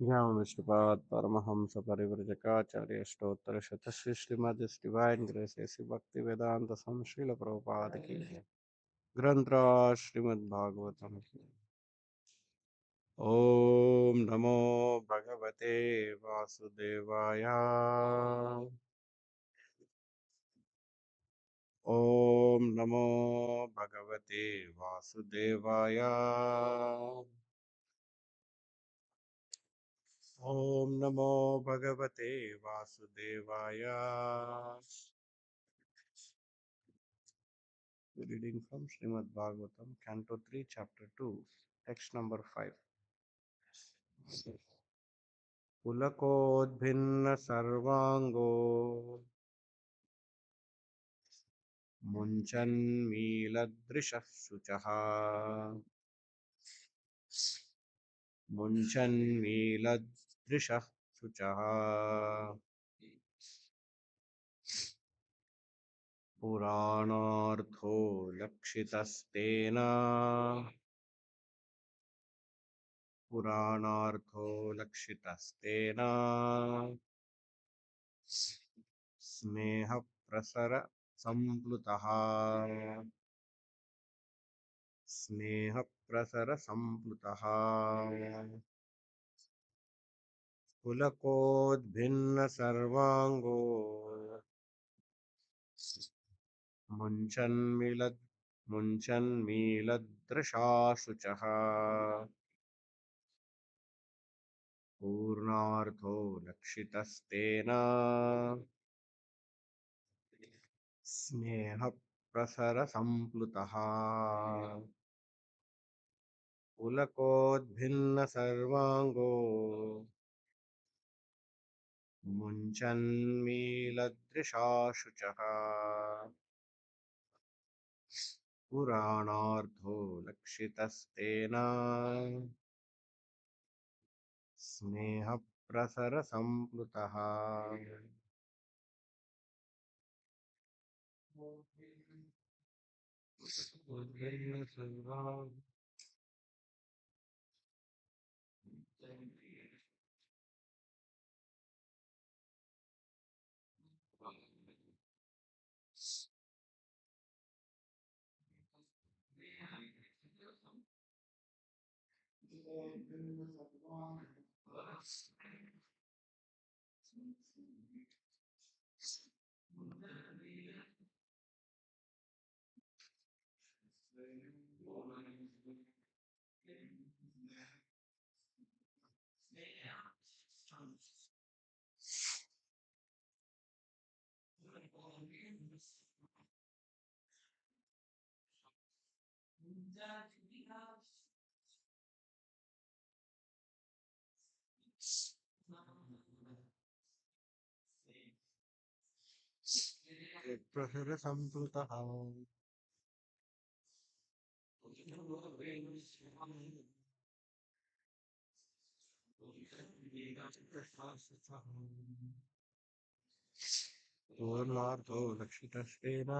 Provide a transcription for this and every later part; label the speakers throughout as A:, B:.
A: Yamishtapat Paramahamsa Parivrajakacarya Stotra Shatasri Srimad His Divine Grace A.C. Bhakti Vedanta Swami Srila Prabhupada Ki Grantra Srimad Bhagavatam Ki Om Namo Bhagavate Vasudevaya Om Namo Bhagavate Vasudevaya Om Namo Bhagavate Vasudevaya. Reading from Srimad Bhagavatam, Canto 3, Chapter 2, text number 5. Pulakodbhinna sarvango munchan miladrishah suchaha munchan miladrishah suchaha पुराणार्थो लक्षितस्तेन पुराणार्थो लक्षितस्तेन स्नेह प्रसर संप्लुतः स्नेह प्रसर संप्लुतः पुलकोद्भिन्न सर्वांगो मुञ्चन्मिलद् मुञ्चन्मीलदृशाशुचः पूर्णार्थो लक्षितस्तेन स्नेह प्रसर संप्लुतः पुलकोद्भिन्न सर्वांगो मुञ्चन्मीलदृशाशुचः पुराणार्थो लक्षितस्तेन स्नेह प्रसर संप्लुतः प्रसर संप्लुतः पूर्णार्थो लक्षितस्तेन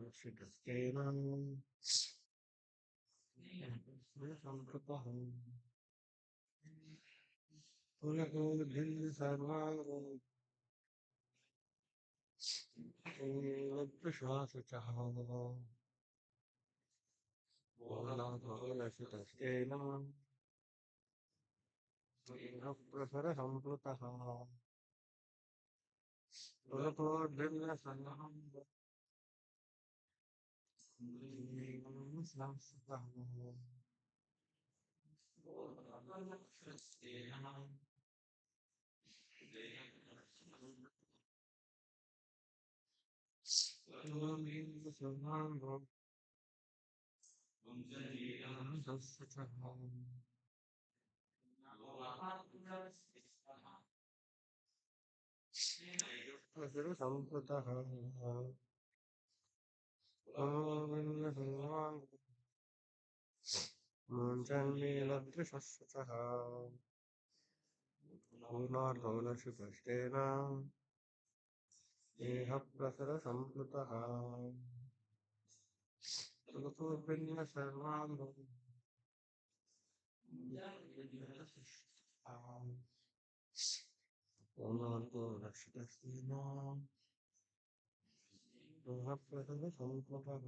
A: लक्षितस्तेन संप्लुतः पुलकोद्भिन्न सर्वाङ्गो श्वासचः पूर्णभोलसितस्तेन प्रसरसम्प्लुतः पुलकोद्भिन्न सर्वाङ्गो प्रसरसम्प्लुतः मुञ्चन्मीलदृशस्वचः पूर्णार्धौलशिपष्टेन देहप्रसरसम्प्लुतः ऋतुभिन्न सर्वान् पूर्णार्धौलशिपस्तेन देहप्रसरसम्प्लुतः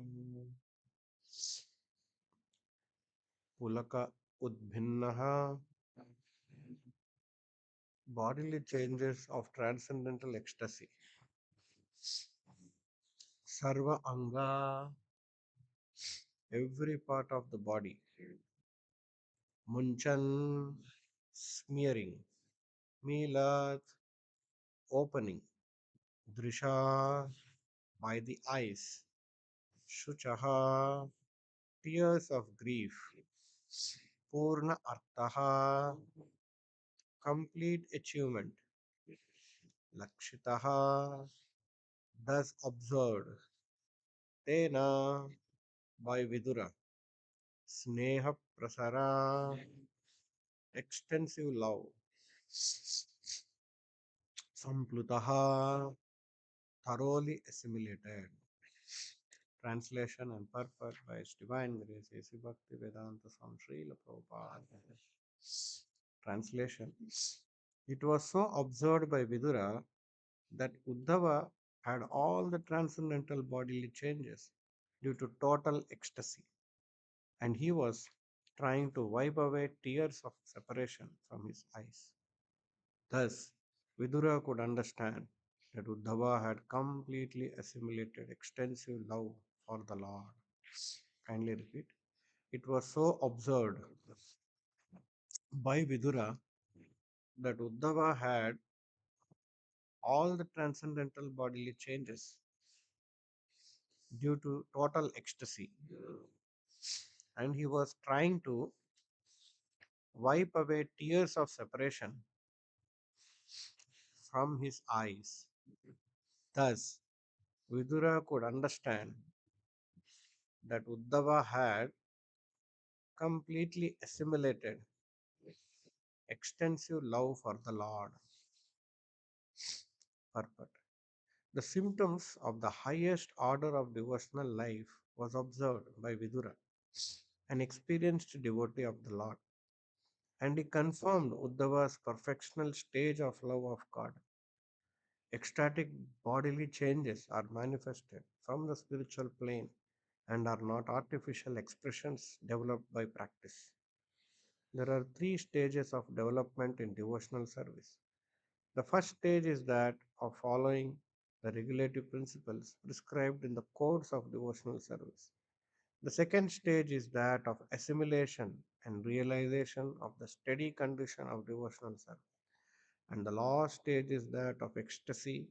A: पुलक उद्भिन्नः bodily changes of transcendental ecstasy. Sarva anga, every part of the body. Munchan, smearing. Milat, opening. Drisha, by the eyes. Shuchaha, tears of grief. Purna artaha, complete achievement. Lakshitaha, thus observed. Tena, by Vidura. Sneha prasara, extensive love. Samplutaha, thoroughly assimilated. Translation and purport by His Divine Grace, A.C. Bhakti Vedanta Swami Srila Prabhupada. Translation. It was so observed by Vidura that Uddhava had all the transcendental bodily changes due to total ecstasy, and he was trying to wipe away tears of separation from his eyes. Thus, Vidura could understand that Uddhava had completely assimilated extensive love for the Lord. Kindly repeat. It was so observed by Vidura that Uddhava had all the transcendental bodily changes due to total ecstasy, and he was trying to wipe away tears of separation from his eyes. Thus, Vidura could understand that Uddhava had completely assimilated extensive love for the Lord. Purport. The symptoms of the highest order of devotional life was observed by Vidura, an experienced devotee of the Lord, and he confirmed Uddhava's perfectional stage of love of God. Ecstatic bodily changes are manifested from the spiritual plane and are not artificial expressions developed by practice. There are three stages of development in devotional service. The first stage is that of following the regulative principles prescribed in the codes of devotional service. The second stage is that of assimilation and realization of the steady condition of devotional service. And the last stage is that of ecstasy,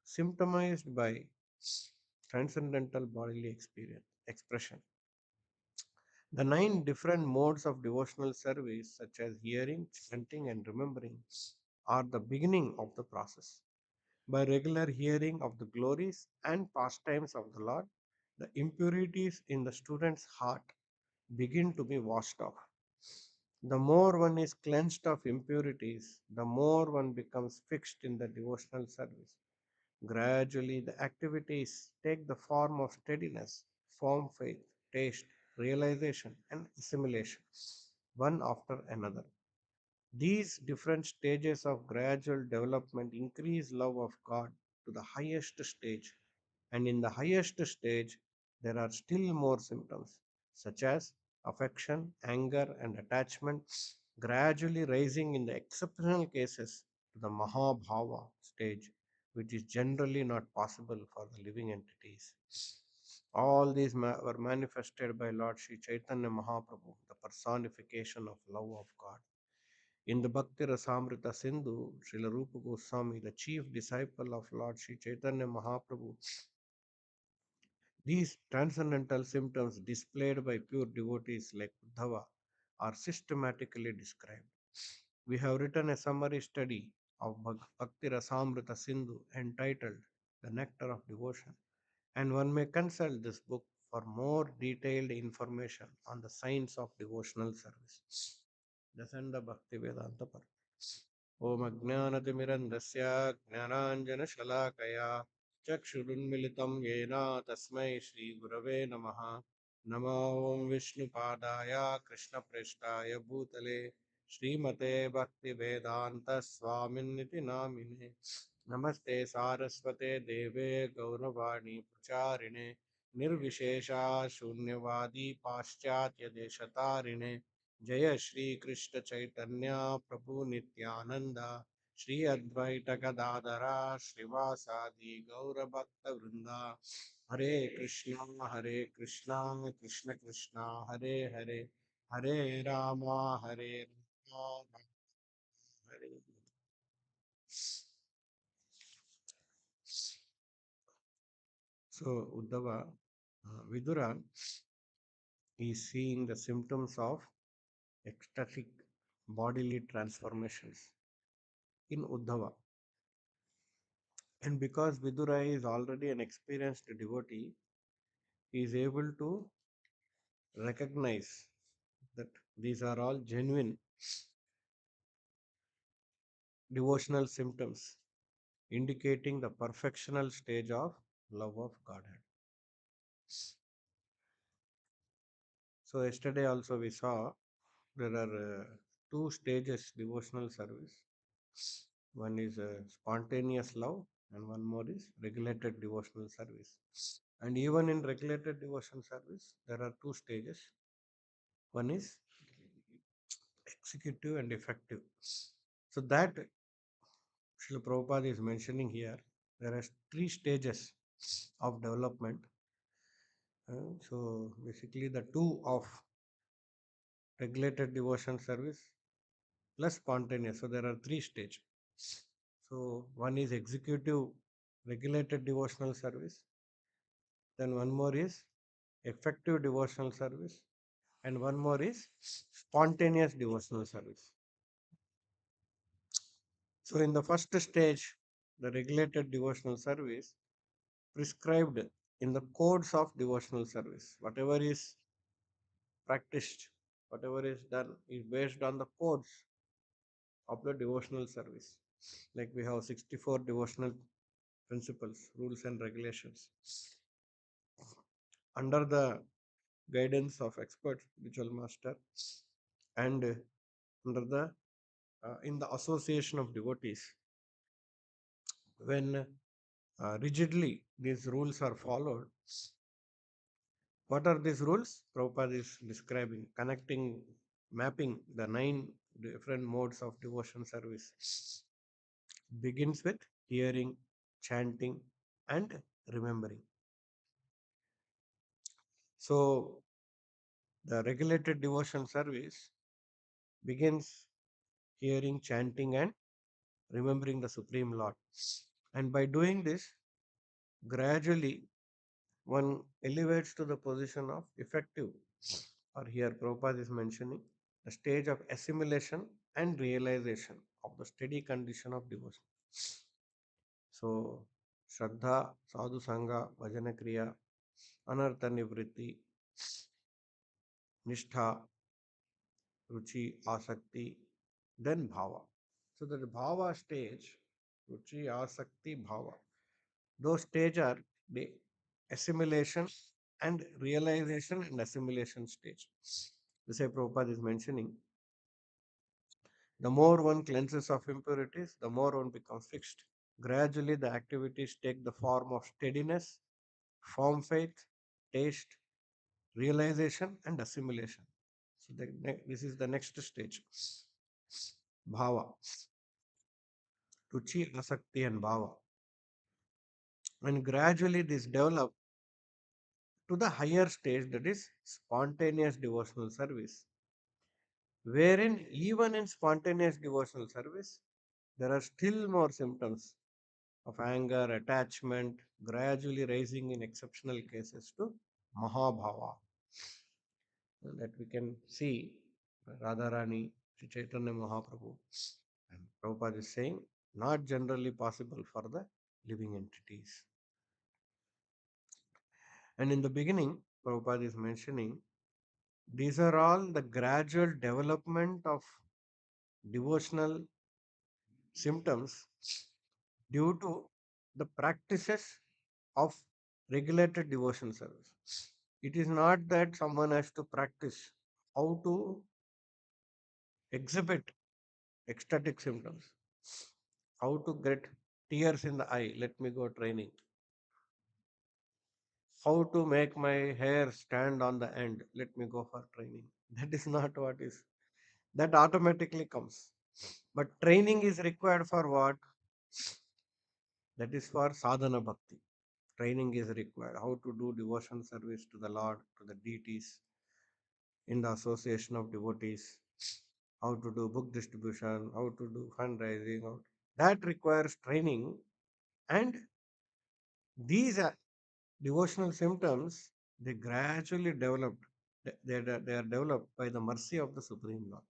A: symptomized by transcendental bodily experience expression. The nine different modes of devotional service, such as hearing, chanting, and remembering, are the beginning of the process. By regular hearing of the glories and pastimes of the Lord, the impurities in the student's heart begin to be washed off. The more one is cleansed of impurities, the more one becomes fixed in the devotional service. Gradually, the activities take the form of steadiness, form faith, taste, realization, and assimilation. one after another. These different stages of gradual development increase love of God to the highest stage. And in the highest stage, there are still more symptoms, such as affection, anger, and attachment, gradually rising in the exceptional cases to the Mahabhava stage, which is generally not possible for the living entities. All these were manifested by Lord Sri Chaitanya Mahaprabhu, the personification of love of God. In the Bhakti Rasamrita Sindhu, Srila Rupa Goswami, the chief disciple of Lord Sri Chaitanya Mahaprabhu, these transcendental symptoms displayed by pure devotees like Uddhava are systematically described. We have written a summary study of Bhakti Rasamrita Sindhu entitled The Nectar of Devotion, and one may consult this book for more detailed information on the science of devotional service. Dasanda Bhakti Vedanta Par. ॐ अज्ञानतिमिरन्दस्य ज्ञानाञ्जनशलाकया चक्षुरुन्मिलितं येन तस्मै श्रीगुरवे नमः। नमो ॐ विष्णुपादाय कृष्णप्रेष्ठाय भूतले श्रीमते भक्तिवेदान्तस्वामिन्निति नामिने। नमस्ते सारस्वते देवे गौरवाणी प्रचारिणे निर्विशेषा शून्यवादी पाश्चात्यदेशतारिणे। जय श्री कृष्ण चैतन्य प्रभु नित्यानंद श्री अद्वैत गदाधरा श्रीवासादि गौर भक्त वृंदा। हरे कृष्णा कृष्ण कृष्णा हरे हरे, हरे राम हरे। So Uddhava, Vidura is seeing the symptoms of ecstatic bodily transformations in Uddhava. And because Vidura is already an experienced devotee, he is able to recognize that these are all genuine devotional symptoms indicating the perfectional stage of love of Godhead. So, yesterday also we saw there are two stages devotional service. One is spontaneous love, and one more is regulated devotional service. And even in regulated devotional service, there are two stages. One is executive and effective. So that Srila Prabhupada is mentioning here, there are three stages of development. So basically the two of regulated devotion service plus spontaneous. So there are three stages. So one is executive regulated devotional service. Then one more is effective devotional service. And one more is spontaneous devotional service. So, in the first stage, the regulated devotional service prescribed in the codes of devotional service, whatever is practiced, whatever is done, is based on the codes of the devotional service. Like we have 64 devotional principles, rules, and regulations under the guidance of expert spiritual master and under the in the association of devotees. When rigidly these rules are followed, what are these rules? Prabhupada is describing, connecting, mapping the nine different modes of devotion service. Begins with hearing, chanting, and remembering. So, the regulated devotion service begins hearing, chanting, and remembering the Supreme Lord. And by doing this, gradually one elevates to the position of effective, or here Prabhupada is mentioning the stage of assimilation and realization of the steady condition of devotion. So, Shraddha, Sadhu Sangha, Bhajana Kriya, Anartha Nivritti, Nishtha, Ruchi, Asakti, then Bhava. So, the Bhava stage, Ruchi, Asakti, Bhava, those stages are the assimilation and realization and assimilation stage. This is Prabhupada is mentioning. The more one cleanses of impurities, the more one becomes fixed. Gradually, the activities take the form of steadiness, firm faith, taste, realization, and assimilation. So, this is the next stage. Bhava, Ruchi, Asakti, and Bhava. And gradually, this develop to the higher stage, that is spontaneous devotional service, wherein even in spontaneous devotional service, there are still more symptoms of anger, attachment, gradually rising in exceptional cases to Mahabhava. That we can see Radharani, Sri Chaitanya Mahaprabhu. And Prabhupada is saying, not generally possible for the living entities. And in the beginning, Prabhupada is mentioning these are all the gradual development of devotional symptoms due to the practices of regulated devotion service. It is not that someone has to practice how to exhibit ecstatic symptoms, how to get tears in the eye, let me go training, how to make my hair stand on the end, let me go for training. That is not what is, that automatically comes. But training is required for what? That is for sadhana bhakti. Training is required. How to do devotion service to the Lord, to the deities, in the association of devotees, how to do book distribution, how to do fundraising. That requires training. And these are devotional symptoms, they gradually developed. They are developed by the mercy of the Supreme Lord.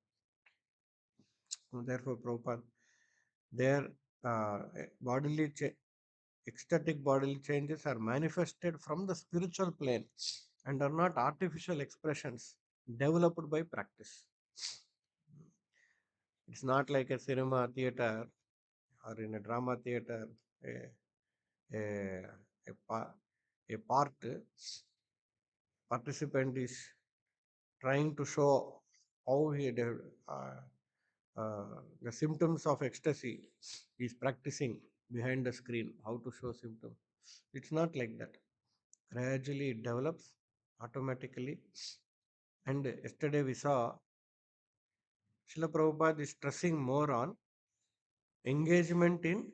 A: And therefore, Prabhupada, their bodily ecstatic bodily changes are manifested from the spiritual plane and are not artificial expressions developed by practice. It's not like a cinema theater or in a drama theater, a, a, a, a part participant is trying to show how the symptoms of ecstasy is practicing behind the screen, how to show symptoms. It's not like that. Gradually it develops automatically. And yesterday we saw Srila Prabhupada is stressing more on engagement in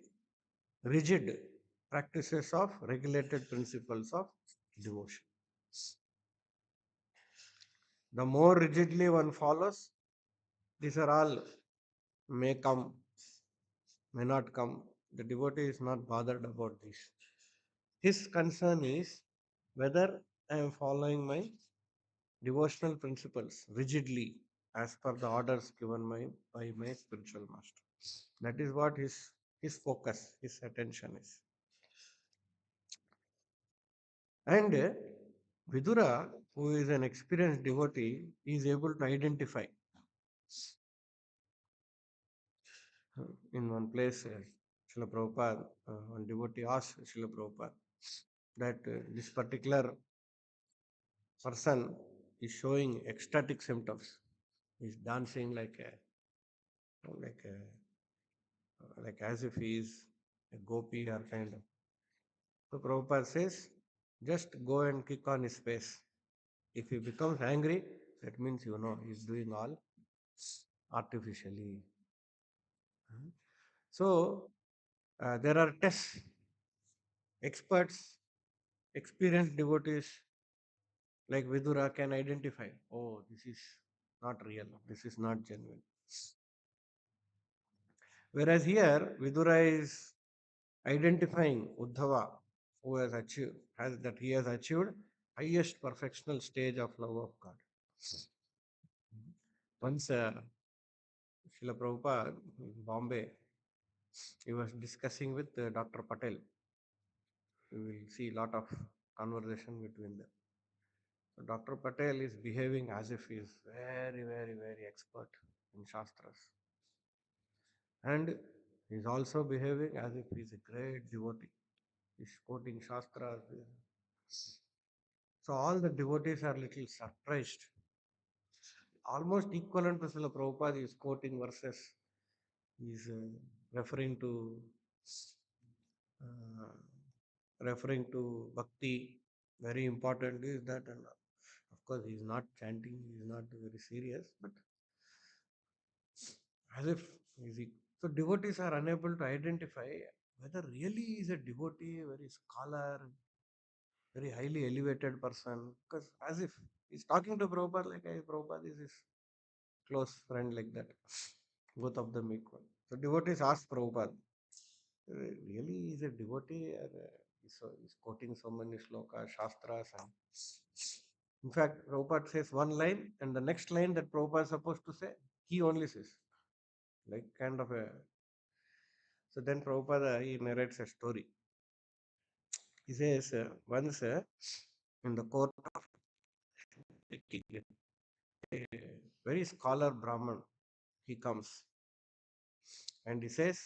A: rigid practices of regulated principles of devotion. The more rigidly one follows, these are all may come, may not come. The devotee is not bothered about this. His concern is whether I am following my devotional principles rigidly as per the orders given by my spiritual master. That is what his focus, his attention is. And Vidura, who is an experienced devotee, is able to identify. In one place, Srila Prabhupada, one devotee asked Srila Prabhupada that this particular person is showing ecstatic symptoms. He's dancing like as if he is a gopi or kind of. So Prabhupada says, just go and kick on his face. If he becomes angry, that means he's doing all artificially. Hmm. So there are tests. Experts, experienced devotees like Vidura can identify, oh, this is not real, this is not genuine. Whereas here, Vidura is identifying Uddhava, who has achieved, has that he has achieved highest perfectional stage of love of God. Once Srila Prabhupada in Bombay, he was discussing with Dr. Patel. We will see a lot of conversation between them. So Dr. Patel is behaving as if he is very, very, very expert in Shastras. And he is also behaving as if he is a great devotee. He is quoting Shastras. So all the devotees are little surprised. Almost equivalent to Srila Prabhupada is quoting verses He's referring to uh, referring to Bhakti. Very important is that, and of course, he's not chanting, he's not very serious, but as if is he. So devotees are unable to identify whether really he is a devotee, very scholar, very highly elevated person, because as if he's talking to Prabhupada like hey, Prabhupada is his close friend like that. Both of them equal. So devotees ask Prabhupada, really is a devotee or he's quoting so many slokas, shastras and in fact Prabhupada says one line and the next line that Prabhupada is supposed to say, he only says. Like kind of a so then Prabhupada he narrates a story. He says once in the court of a king, a very scholar Brahman, he comes and he says,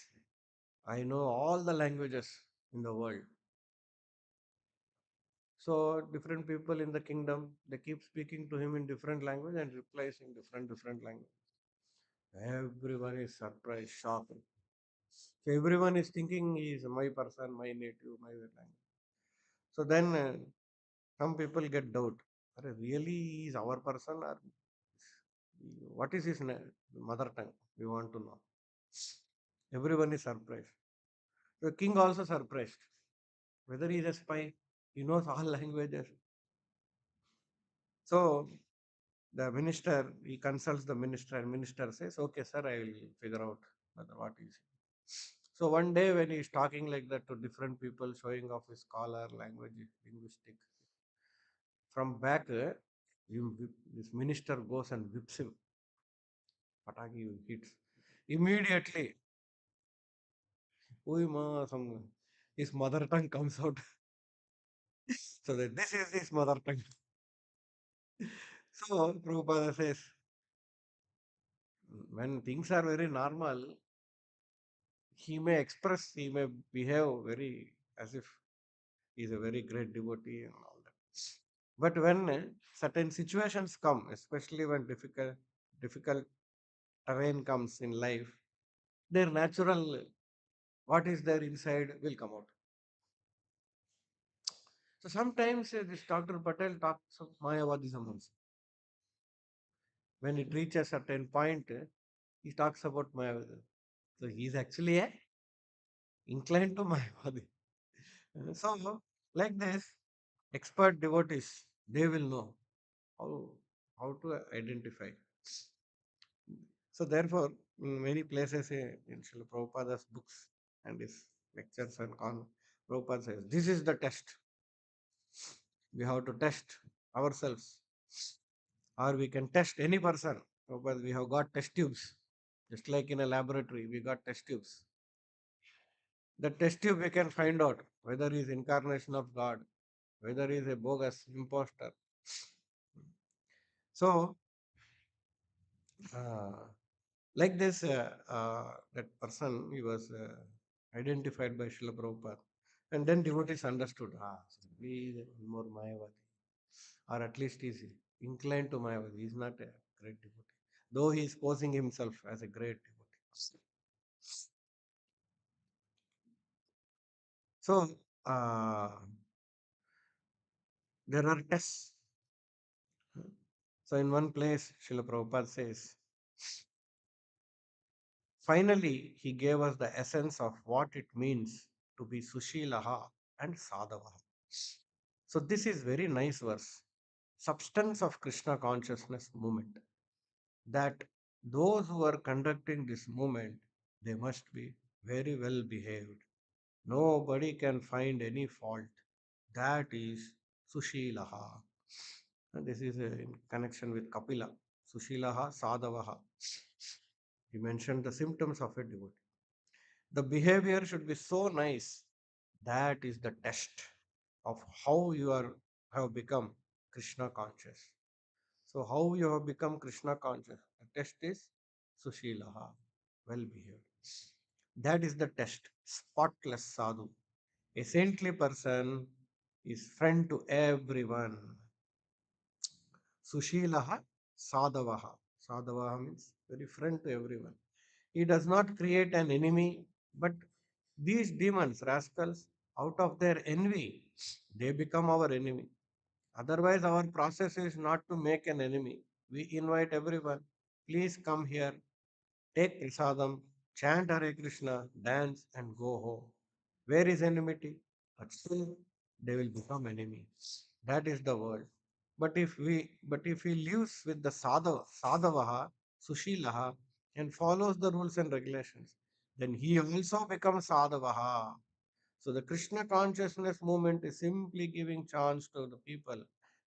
A: I know all the languages in the world. So different people in the kingdom, they keep speaking to him in different language and replies in different language. Everyone is surprised, shocked. So everyone is thinking he is my person, my native, my language. So then some people get doubt. "Arre, really he is our person or what is his mother tongue? We want to know. Everyone is surprised. The king also surprised. Whether he is a spy, he knows all languages. So the minister, he consults the minister, and minister says, okay, sir, I will figure out what is. So one day when he is talking like that to different people, showing off his scholar, language, linguistic, from back, this minister goes and whips him. Pataki hits. Immediately, some, his mother tongue comes out. So that this is his mother tongue. So Prabhupada says, when things are very normal, he may behave very as if he is a very great devotee and all that. But when certain situations come, especially when difficult terrain comes in life, their natural what is there inside will come out. So sometimes this Dr. Patel talks of Mayavadism also. When it reaches a certain point, he talks about Mayavadism. So he is actually inclined to Mayavadi. So like this, expert devotees, they will know how how to identify. So therefore, in many places in Srila Prabhupada's books and his lectures and on, Prabhupada says, this is the test. We have to test ourselves. Or we can test any person. Prabhupada, we have got test tubes. Just like in a laboratory, we got test tubes. The test tube we can find out whether he is incarnation of God, whether he is a bogus impostor. So, uh, like this, that person, he was identified by Srila Prabhupada. And then devotees understood, so he is more Mayavadi. Or at least he is inclined to Mayavadi. He is not a great devotee. Though he is posing himself as a great devotee. So, uh, there are tests. So, in one place, Srila Prabhupada says, finally, he gave us the essence of what it means to be Sushilaha and Sadhavaha. So, this is very nice verse. Substance of Krishna consciousness movement. That those who are conducting this movement, they must be very well behaved. Nobody can find any fault. That is Sushilaha. And this is in connection with Kapila. Sushilaha, Sadhavaha. He mentioned the symptoms of a devotee. The behavior should be so nice. That is the test of how you are have become Krishna conscious. So how you have become Krishna conscious? The test is Sushilaha, well behaved. That is the test. Spotless sadhu. A saintly person is friend to everyone. Sushilaha, Sadhavaha. Sadhavaha means very friend to everyone. He does not create an enemy, but these demons, rascals, out of their envy, they become our enemy. Otherwise, our process is not to make an enemy. We invite everyone, please come here, take prasadam, chant Hare Krishna, dance, and go home. Where is enmity? But still, they will become enemies. That is the world. But if he lives with the sadhavaha, sushilaha, and follows the rules and regulations, then he also becomes sadhavaha. So the Krishna consciousness movement is simply giving chance to the people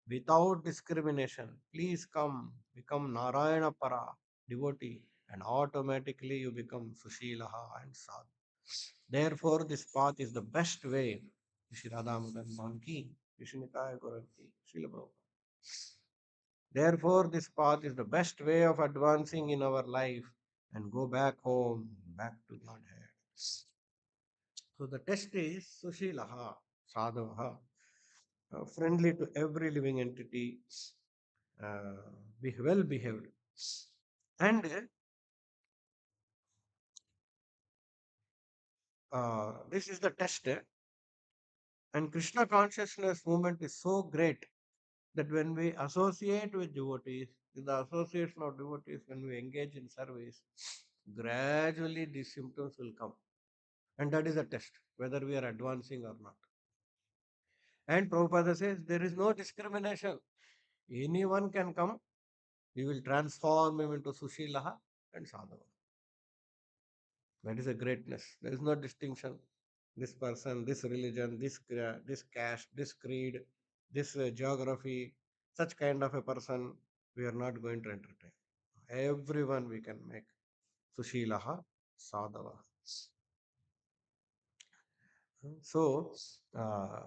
A: without discrimination. Please come, become Narayana Para devotee, and automatically you become Sushilaha and Sadhu. Therefore, this path is the best way. Shri Radha Madan Mohan ki, Shri Nikaya Gaura ki, Srila Prabhupada. Therefore, this path is the best way of advancing in our life and go back home, back to Godhead. So the test is Sushilaha, Sadhavaha, friendly to every living entity, uh, be well behaved. And this is the test. And Krishna consciousness movement is so great that when we associate with devotees, with the association of devotees, when we engage in service, gradually these symptoms will come. And that is a test, whether we are advancing or not. And Prabhupada says there is no discrimination. Anyone can come. We will transform him into Sushilaha and Sadhava. That is a greatness. There is no distinction. This person, this religion, this caste, this creed, this geography, such kind of a person, we are not going to entertain. Everyone we can make Sushilaha, Sadhava. So, uh,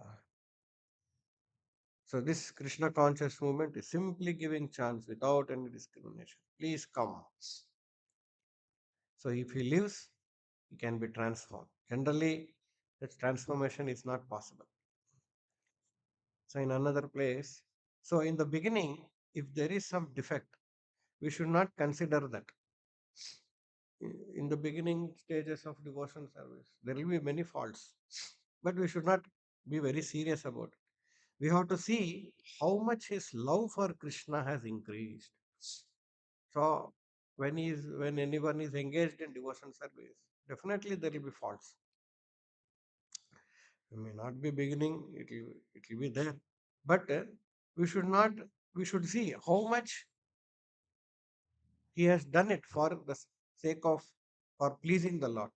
A: so this Krishna conscious movement is simply giving chance without any discrimination. Please come. So if he lives, he can be transformed. Generally, that transformation is not possible. So in another place, so in the beginning, if there is some defect, we should not consider that. In the beginning stages of devotion service, there will be many faults, but we should not be very serious about it. We have to see how much his love for Krishna has increased. So when anyone is engaged in devotion service, definitely there will be faults. It may not be beginning, it will be there. But we should not we should see how much he has done it for the sake of for pleasing the Lord.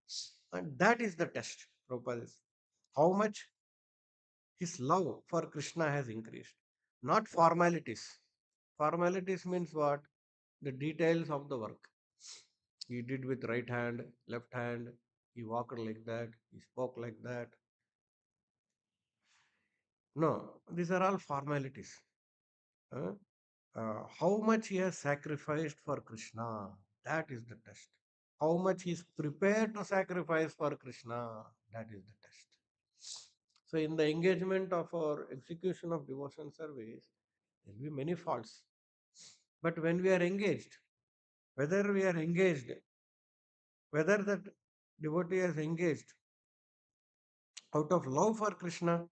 A: And that is the test, Prabhupada is. How much his love for Krishna has increased. Not formalities. Formalities means what? The details of the work. He did with right hand, left hand, he walked like that, he spoke like that. No, these are all formalities. Huh? How much he has sacrificed for Krishna, that is the test. How much he is prepared to sacrifice for Krishna, that is the test. So, in the engagement of our execution of devotion service, there will be many faults. But when we are engaged, whether we are engaged, whether that devotee is engaged out of love for Krishna,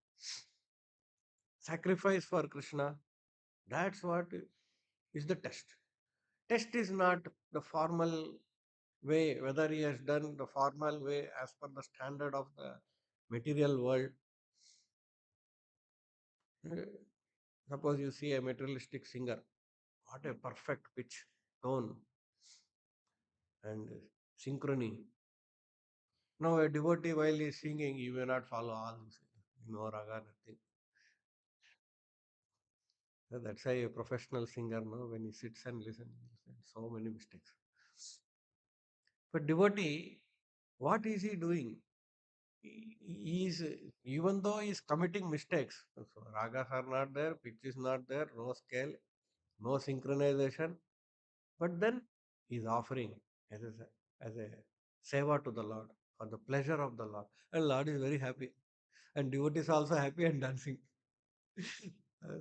A: sacrifice for Krishna, that's what is the test. Test is not the formal way, whether he has done the formal way as per the standard of the material world. Uh, Suppose you see a materialistic singer, what a perfect pitch, tone, and synchrony. Now, a devotee, while he is singing, he may not follow all this, no raga, nothing. So that's why a professional singer, no, when he sits and listens, so many mistakes. But devotee, what is he doing? He is, even though he is committing mistakes, so ragas are not there, pitch is not there, no scale, no synchronization, but then he is offering as a seva to the Lord for the pleasure of the Lord, and Lord is very happy, and devotees also happy and dancing.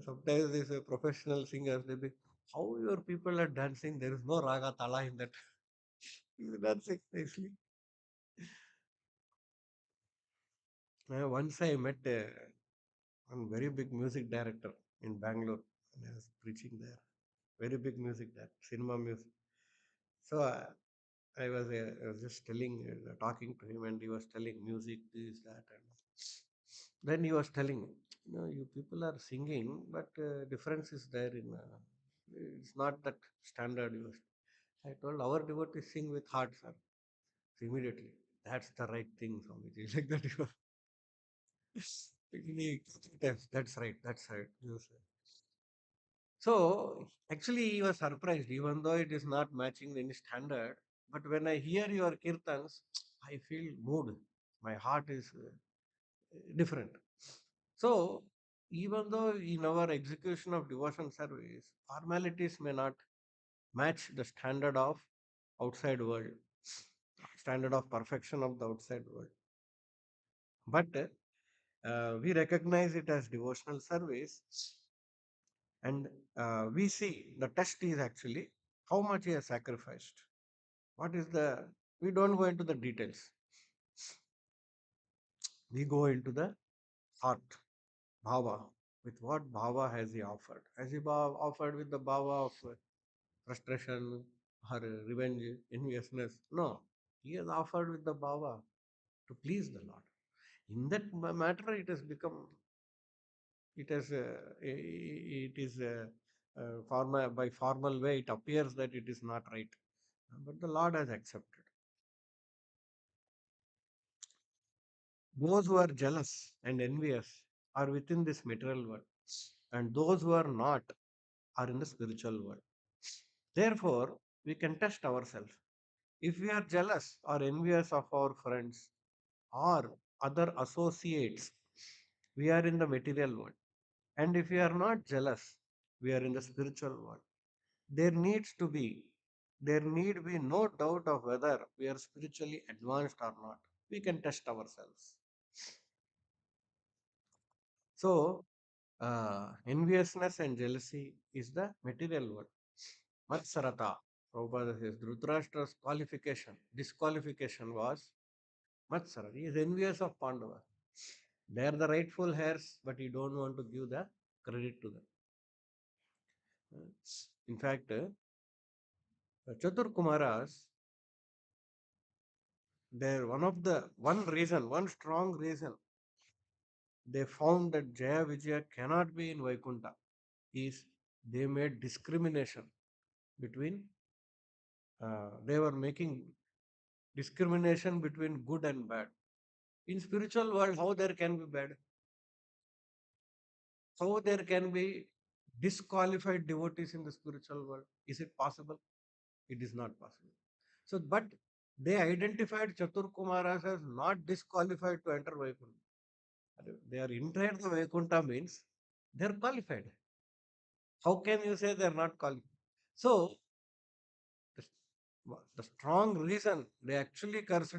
A: Sometimes these professional singers, they be, how your people are dancing? There is no raga tala in that. That's exactly. Once I met one very big music director in Bangalore, and I was preaching there. Very big music director, cinema music. So I was just telling, talking to him, and he was telling music, this, that, and then he was telling, you people are singing, but difference is there in. It's not that standard. I told our devotees sing with heart, sir. So immediately, that's the right thing, Swamiji. Like that, yes, that's right. That's right. Yes, sir. So actually, he was surprised, even though it is not matching any standard. But when I hear your kirtans, I feel moved. My heart is different. So even though in our execution of devotion service, formalities may not match the standard of outside world, standard of perfection of the outside world, but we recognize it as devotional service, and we see the test is actually how much he has sacrificed. What is the, we don't go into the details, we go into the heart, bhava, with what bhava has he offered. Has he offered with the bhava of frustration or revenge, enviousness? No, he has offered with the bhava to please the Lord. In that matter, it has become, it has, it is formal, by formal way, it appears that it is not right. But the Lord has accepted. Those who are jealous and envious are within this material world, and those who are not are in the spiritual world. Therefore, we can test ourselves. If we are jealous or envious of our friends or other associates, we are in the material world. And if we are not jealous, we are in the spiritual world. There needs to be, there need be no doubt of whether we are spiritually advanced or not. We can test ourselves. So, enviousness and jealousy is the material world. Matsarata. Prabhupada says Dhritarashtra's qualification, disqualification was Matsara. He is envious of Pandava. They are the rightful heirs, but he don't want to give the credit to them. Uh, In fact, Chatur Kumaras, they're one reason, one strong reason they found that Jaya Vijaya cannot be in Vaikuntha is they made discrimination between, they were making discrimination between good and bad. In spiritual world, how there can be bad? How there can be disqualified devotees in the spiritual world? Is it possible? It is not possible. So, but they identified Chatur Kumaras as not disqualified to enter Vaikuntha. They are inside the Vaikuntha means they are qualified. How can you say they are not qualified? So, the, the strong reason they actually cursed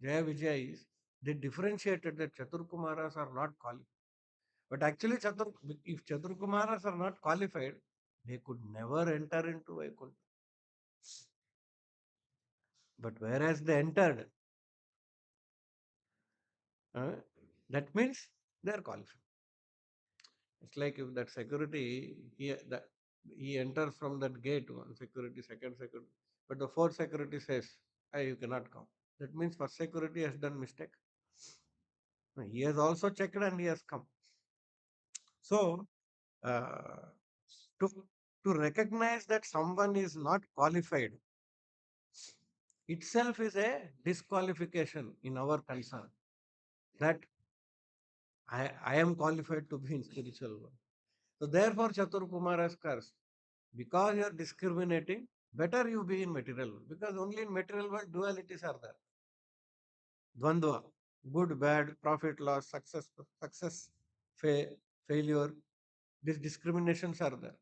A: Jaya Vijaya is they differentiated that Chatur Kumaras are not qualified. But actually, if Chatur Kumaras are not qualified, they could never enter into Vaikuntha. But whereas they entered, uh, that means they are qualified. It's like if that security, he enters from that gate, one security, second security, but the fourth security says, hey, you cannot come. That means first security has done mistake. No, he has also checked and he has come. So, uh, to, to recognize that someone is not qualified itself is a disqualification in our concern that I am qualified to be in spiritual world. So therefore, Chatur Kumar has cursed. Because you are discriminating, better you be in material world. Because only in material world dualities are there. Dvandva, good, bad, profit, loss, success, failure. These discriminations are there.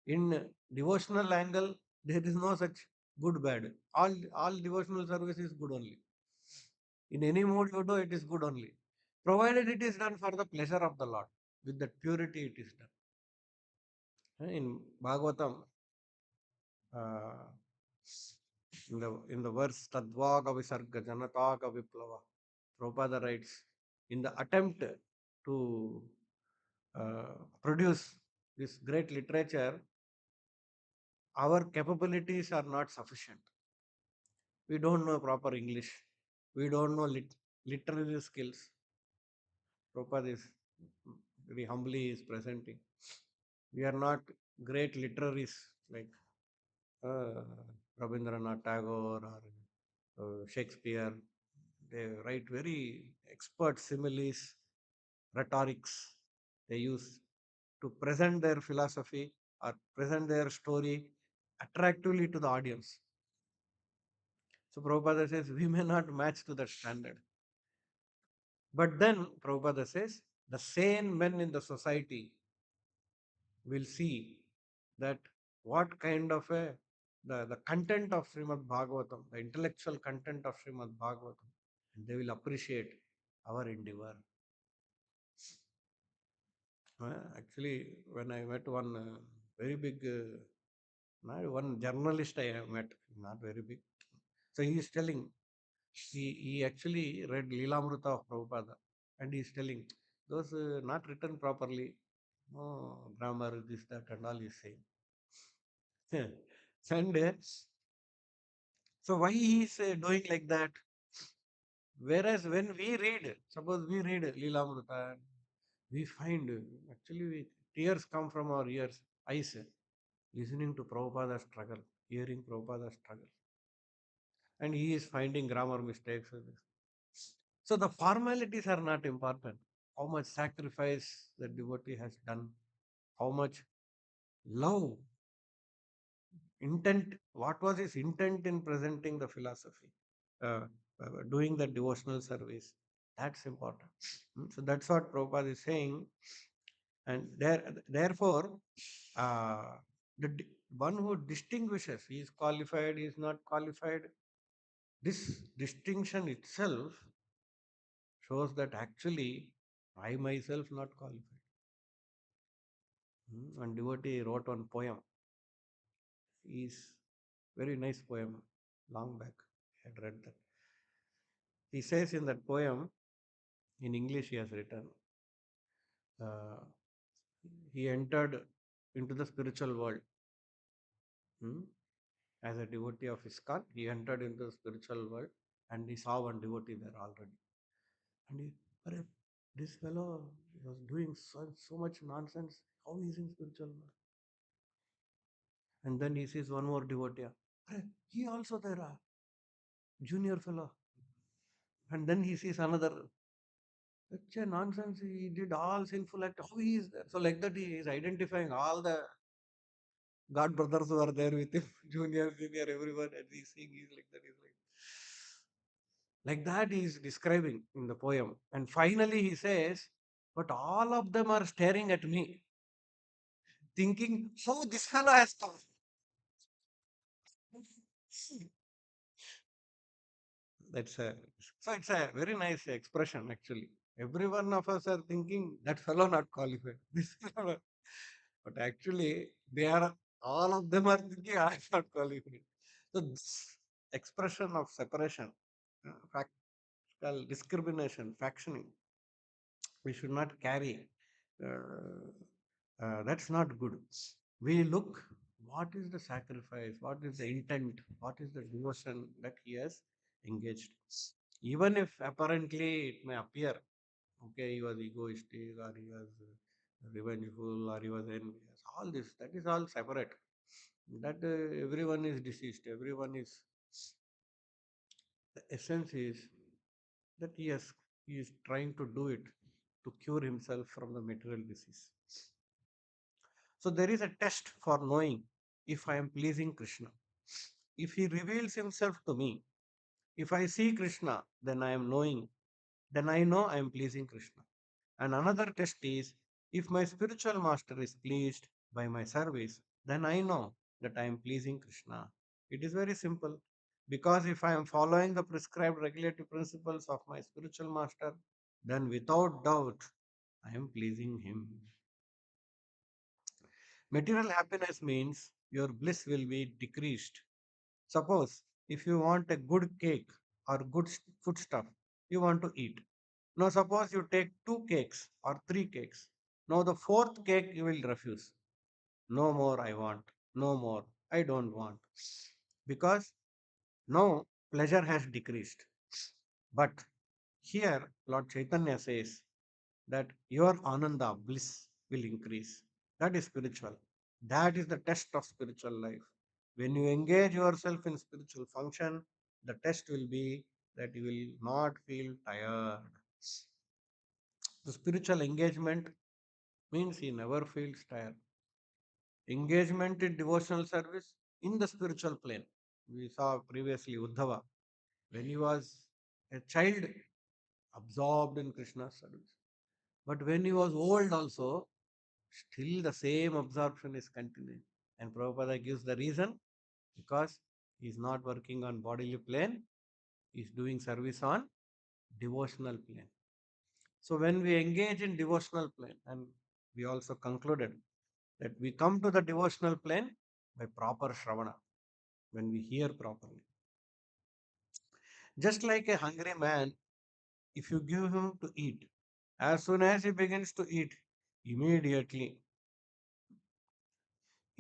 A: In devotional angle, there is no such good, bad. All devotional service is good only. In any mode you do, it is good only. Provided it is done for the pleasure of the Lord. With that purity it is done. In Bhagavatam, uh, In the verse Tadvaga Visarga Janataga Viplava, Prabhupada writes, in the attempt to produce this great literature, our capabilities are not sufficient. We don't know proper English. We don't know literary skills. Prabhupada is very humbly is presenting. We are not great literaries like uh, Rabindranath Tagore or Shakespeare. They write very expert similes, rhetorics they use to present their philosophy or present their story attractively to the audience. So Prabhupada says we may not match to that standard. But then Prabhupada says the sane men in the society will see that what kind of the content of Srimad Bhagavatam, the intellectual content of Srimad Bhagavatam, and they will appreciate our endeavor. Actually, when I met one very big, not one journalist I have met, not very big. So he is telling, he actually read Leelamrita of Prabhupada, and he is telling, those not written properly, no grammar, this, that, and all he is saying. And so why he is doing like that? Whereas when we read, suppose we read Leelamrita, we find actually tears come from our ears, eyes, listening to Prabhupada's struggle, hearing Prabhupada's struggle. And he is finding grammar mistakes. So the formalities are not important. How much sacrifice the devotee has done, how much love, intent, what was his intent in presenting the philosophy, uh, doing the devotional service. That's important. So that's what Prabhupada is saying. And therefore, uh, one who distinguishes, he is qualified, he is not qualified, this distinction itself shows that actually I myself not qualified. And devotee wrote one poem. Is very nice poem. Long back, I had read that. He says in that poem, in English, he has written, uh, he entered into the spiritual world. Hmm? As a devotee of ISKCON, he entered into the spiritual world and he saw one devotee there already. And he, "Arey, this fellow was doing so much nonsense. How is in spiritual world?" And then he sees one more devotee. "Arey, he also there, junior fellow." And then he sees another. Such a nonsense. He did all sinful act. How he is there? So like that, he is identifying all the God brothers who are there with him, junior, senior, everyone, and he's seeing he's like that. He's like that. He is describing in the poem. And finally, he says, "But all of them are staring at me, thinking, how this fellow has come." That's a so it's a very nice expression actually. Every one of us are thinking that fellow not qualified. This fellow, but actually they are all of them are thinking I am not qualified. So this expression of separation, factual discrimination, factioning, we should not carry. That's not good. We look what is the sacrifice, what is the intent, what is the devotion that he has engaged. Even if apparently it may appear, okay, he was egoistic or he was revengeful or he was envious, all this, that is all separate. That everyone is deceased, everyone is. The essence is that he is trying to do it to cure himself from the material disease. So there is a test for knowing if I am pleasing Krishna. If he reveals himself to me, if I see Krishna, then I know I am pleasing Krishna. And another test is if my spiritual master is pleased by my service, then I know that I am pleasing Krishna. It is very simple. Because if I am following the prescribed regulative principles of my spiritual master, then without doubt I am pleasing him. Material happiness means your bliss will be decreased. Suppose If you want a good cake or good food stuff, you want to eat. Now, suppose you take two cakes or three cakes. Now, the fourth cake you will refuse. No more, I want. No more, I don't want. Because now pleasure has decreased. But here, Lord Chaitanya says that your ananda, bliss, will increase. That is spiritual. That is the test of spiritual life. When you engage yourself in spiritual function, the test will be that you will not feel tired. The spiritual engagement means he never feels tired. Engagement in devotional service in the spiritual plane. We saw previously Uddhava when he was a child absorbed in Krishna's service. But when he was old also, still the same absorption is continuing. And Prabhupada gives the reason because he is not working on bodily plane, he is doing service on devotional plane. So when we engage in devotional plane, and we also concluded that we come to the devotional plane by proper shravana, when we hear properly. Just like a hungry man, if you give him to eat, as soon as he begins to eat, immediately,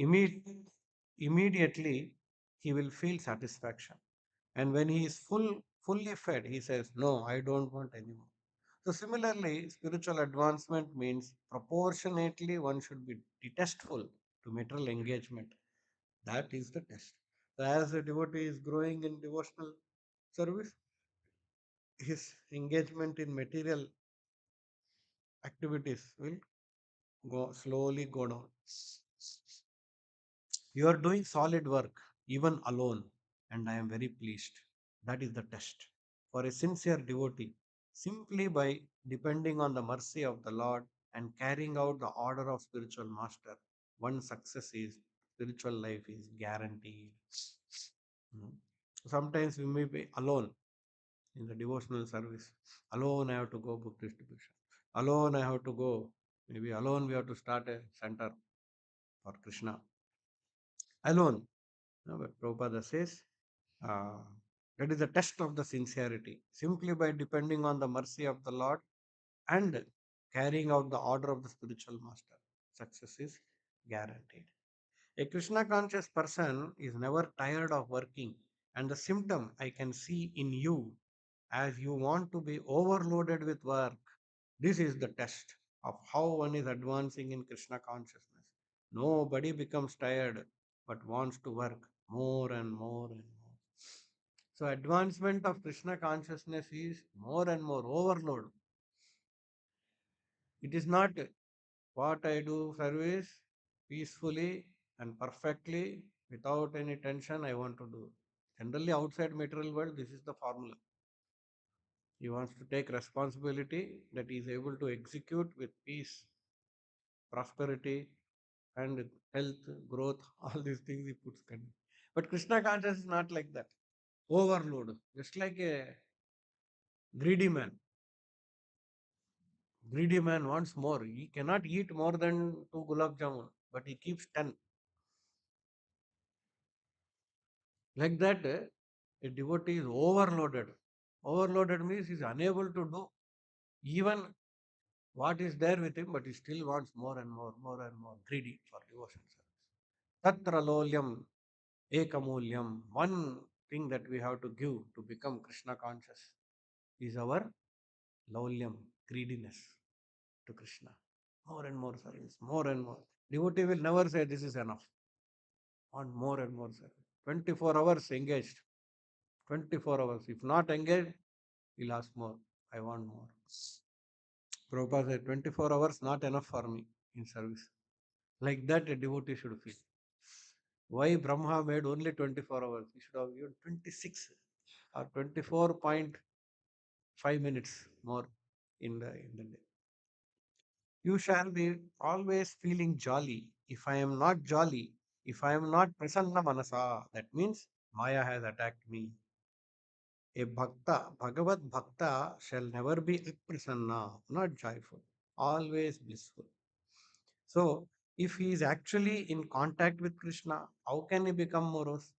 A: imme- immediately he will feel satisfaction. And when he is fully fed, he says, no, I don't want any more. So similarly, spiritual advancement means proportionately one should be detestful to material engagement. That is the test. So as a devotee is growing in devotional service, his engagement in material activities will go slowly go down. You are doing solid work, even alone, and I am very pleased. That is the test. For a sincere devotee, simply by depending on the mercy of the Lord and carrying out the order of spiritual master, one success is spiritual life is guaranteed. Hmm. Sometimes we may be alone in the devotional service. Alone, I have to go book distribution. Alone, I have to go. Maybe alone, we have to start a center for Krishna. Alone. But Prabhupada says uh, that is the test of the sincerity. Simply by depending on the mercy of the Lord and carrying out the order of the spiritual master, success is guaranteed. A Krishna conscious person is never tired of working, and the symptom I can see in you as you want to be overloaded with work. This is the test of how one is advancing in Krishna consciousness. Nobody becomes tired but wants to work more and more and more. So, advancement of Krishna consciousness is more and more overload. It is not what I do service peacefully and perfectly without any tension I want to do. Generally, outside material world, this is the formula. He wants to take responsibility that he is able to execute with peace, prosperity, and health, growth, all these things he puts. But Krishna consciousness is not like that. Overload, just like a greedy man. Greedy man wants more. He cannot eat more than two gulab jamun, but he keeps 10. Like that, a devotee is overloaded. Overloaded means he is unable to do even what is there with him, but he still wants more and more, greedy for devotion service. Tatra lolyam ekamulyam. One thing that we have to give to become Krishna conscious is our lolyam, greediness to Krishna. More and more service, more and more. Devotee will never say this is enough. Want more and more service. 24 hours engaged. 24 hours. If not engaged, he'll ask more. I want more. Prabhupada said 24 hours not enough for me in service. Like that, a devotee should feel. Why Brahma made only 24 hours? He should have given 26 or 24.5 minutes more in the day. You shall be always feeling jolly. If I am not jolly, if I am not prasanna manasa, that means Maya has attacked me. A bhakta, Bhagavad bhakta shall never be aprasanna, not joyful, always blissful. So, if he is actually in contact with Krishna, how can he become morose?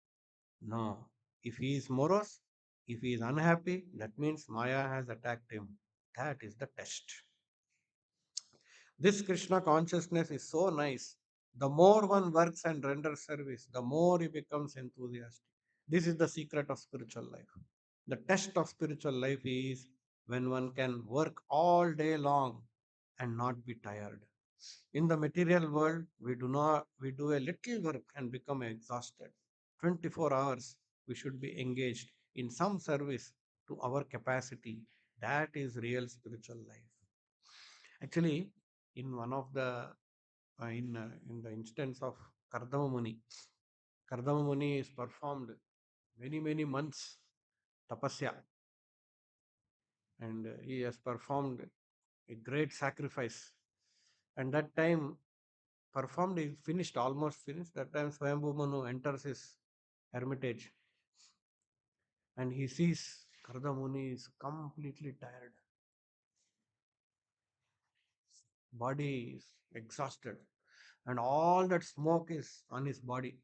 A: No. If he is morose, if he is unhappy, that means Maya has attacked him. That is the test. This Krishna consciousness is so nice. The more one works and renders service, the more he becomes enthusiastic. This is the secret of spiritual life. The test of spiritual life is when one can work all day long and not be tired. In the material world, we do a little work and become exhausted. 24 hours we should be engaged in some service to our capacity. That is real spiritual life. Actually, in one of the in the instance of Kardama Muni, Kardama Muni is performed many months tapasya, and he has performed a great sacrifice. And that time performed is finished, almost finished. That time Swayambhu Manu enters his hermitage and he sees Kardama Muni is completely tired, body is exhausted, and all that smoke is on his body.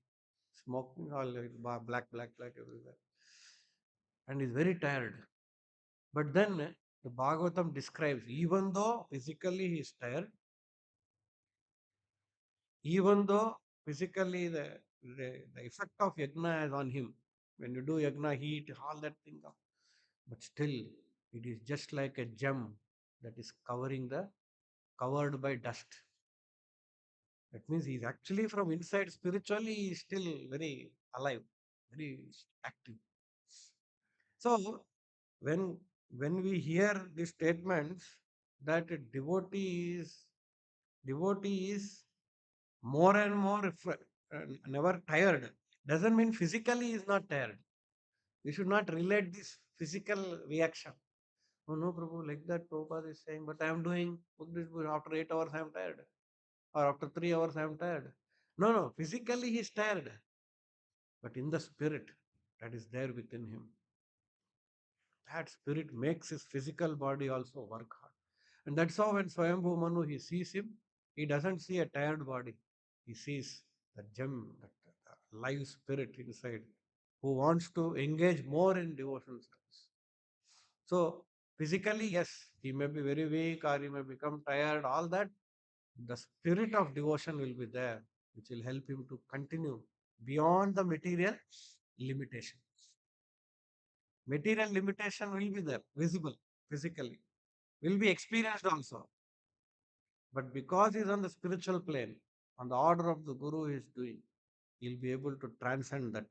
A: Smoke all like black everywhere, and he's very tired. But then the Bhagavatam describes, even though physically he is tired, even though physically the effect of yajna is on him, when you do yajna, heat, all that thing, but still it is just like a gem that is covered by dust. That means he's actually from inside spiritually, he's still very alive, very active. So when when we hear these statements that a devotee is more and more never tired, doesn't mean physically is not tired. We should not relate this physical reaction. Oh no, Prabhu, like that Prabhupada is saying, but I am doing book this book after 8 hours I am tired, or after 3 hours I am tired. No, no, physically he is tired, but in the spirit that is there within him, that spirit makes his physical body also work hard. And that's how when Swayambhu Manu he sees him, he doesn't see a tired body. He sees the gem, the live spirit inside who wants to engage more in devotional service. So physically, yes, he may be very weak or he may become tired, all that. The spirit of devotion will be there, which will help him to continue beyond the material limitation. Material limitation will be there, visible, physically, will be experienced also. But because he's on the spiritual plane, on the order of the Guru he is doing, he'll be able to transcend that.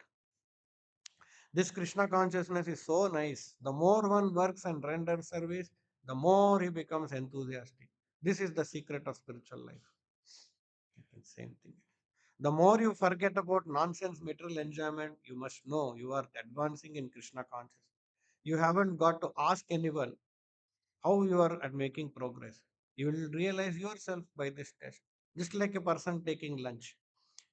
A: This Krishna consciousness is so nice. The more one works and renders service, the more he becomes enthusiastic. This is the secret of spiritual life. Same thing. The more you forget about nonsense material enjoyment, you must know you are advancing in Krishna consciousness. You haven't got to ask anyone how you are at making progress. You will realize yourself by this test. Just like a person taking lunch,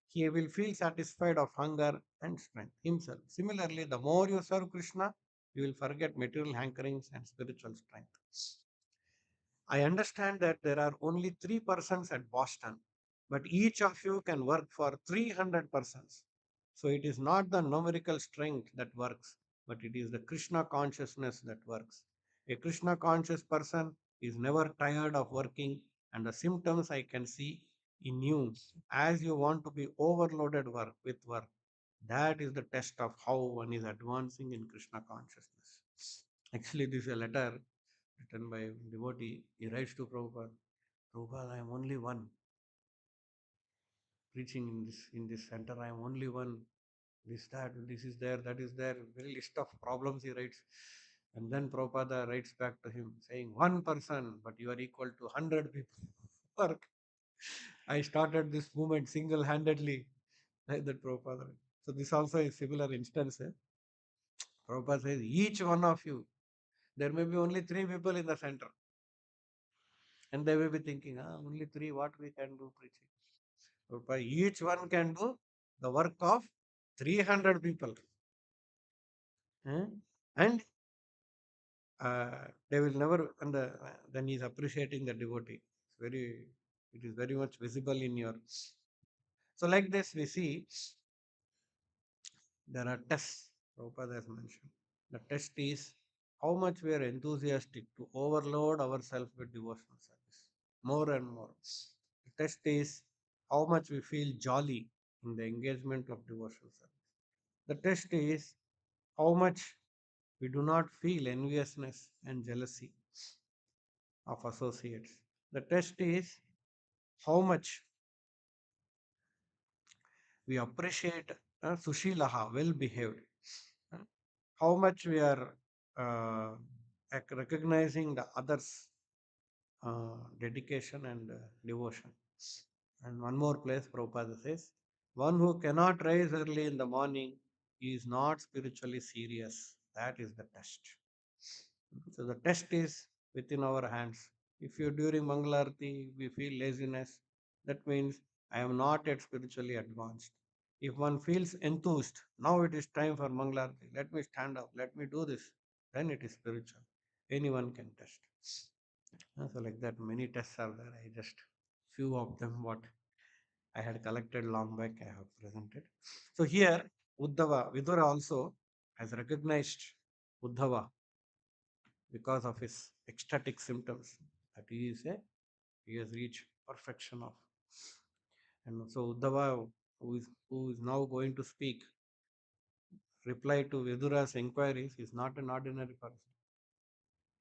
A: he will feel satisfied of hunger and strength himself. Similarly, the more you serve Krishna, you will forget material hankerings and spiritual strength. I understand that there are only 3 persons at Boston, but each of you can work for 300 persons. So it is not the numerical strength that works, but it is the Krishna consciousness that works. A Krishna conscious person is never tired of working, and the symptoms I can see in you as you want to be overloaded with work. That is the test of how one is advancing in Krishna consciousness. Actually, this is a letter written by devotee. He writes to Prabhupada, Prabhupada, I am only one preaching in this center. I am only one. This is there, that is there. Very list of problems he writes. And then Prabhupada writes back to him saying, one person, but you are equal to 100 people. Work. I started this movement single-handedly. Like that Prabhupada. So this also is similar instance. Prabhupada says, each one of you, there may be only 3 people in the center. And they will be thinking, only 3, what we can do preaching. So by each one can do the work of 300 people. And they will never, and then he's appreciating the devotee. It is very much visible in your. So like this, we see there are tests. Prabhupada has mentioned. The test is how much we are enthusiastic to overload ourselves with devotional service. More and more. The test is how much we feel jolly in the engagement of devotional service. The test is how much we do not feel enviousness and jealousy of associates. The test is how much we appreciate Sushilaha, well behaved, uh, how much we are uh, recognizing the others' dedication and devotion. And one more place, Prabhupada says, one who cannot rise early in the morning is not spiritually serious. That is the test. So the test is within our hands. If you during Mangalarti we feel laziness, that means I am not yet spiritually advanced. If one feels enthused, now it is time for Mangalarti, let me stand up, let me do this, then it is spiritual. Anyone can test. So like that, many tests are there. I just few of them what I had collected long back I have presented. So here Uddhava, Vidura also has recognized Uddhava because of his ecstatic symptoms that he has reached perfection of. And so Uddhava, who is now going to speak, reply to Vidura's inquiries, is not an ordinary person.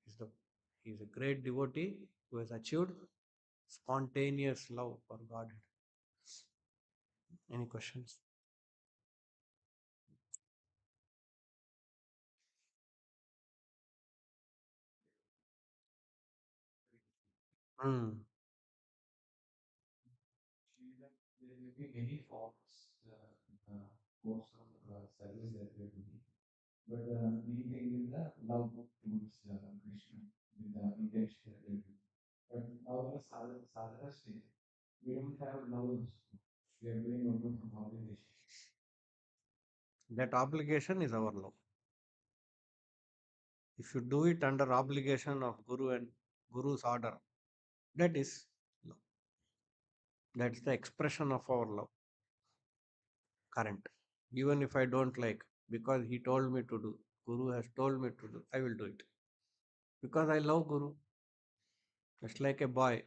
A: He's the he's a great devotee who has achieved spontaneous love for Godhead. Any questions? Hmm. There may be many forms, forms of service that we are doing. But the main thing is the love towards Krishna with the intention that we do. But our sadhana stage, we don't have love. We are doing only from obligation. That obligation is our love. If you do it under obligation of Guru and Guru's order, that is love. That's the expression of our love. Current. Even if I don't like, because he told me to do, Guru has told me to do, I will do it. Because I love Guru. It's like a boy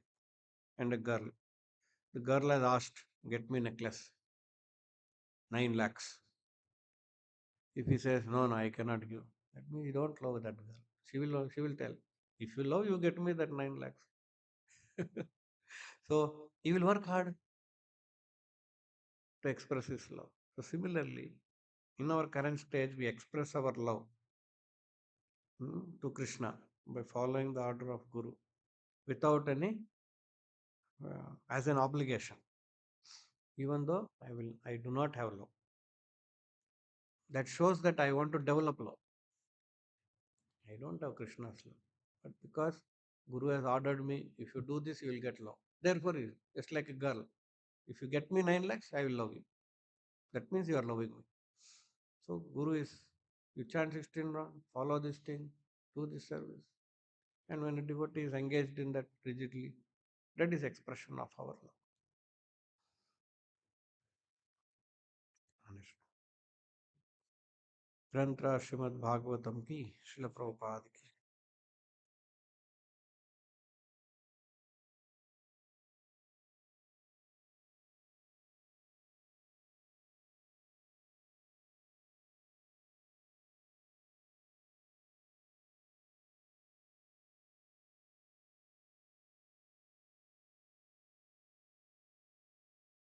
A: and a girl. The girl has asked, get me necklace, 9 lakhs. If he says, no, no, I cannot give, that means you don't love that girl. She will tell, if you love, you get me that 9 lakhs. So he will work hard to express his love. So similarly, in our current stage, we express our love to Krishna by following the order of Guru without any as an obligation. Even though I do not have love. That shows that I want to develop love. I don't have Krishna's love. But because Guru has ordered me, if you do this, you will get love. Therefore, just like a girl, if you get me 9 lakhs, I will love you. That means you are loving me. So, Guru is, you chant 16 rounds, follow this thing, do this service. And when a devotee is engaged in that rigidly, that is expression of our love. Honest. ग्रंथ श्रीमद् भागवतम की श्रील प्रभुपाद की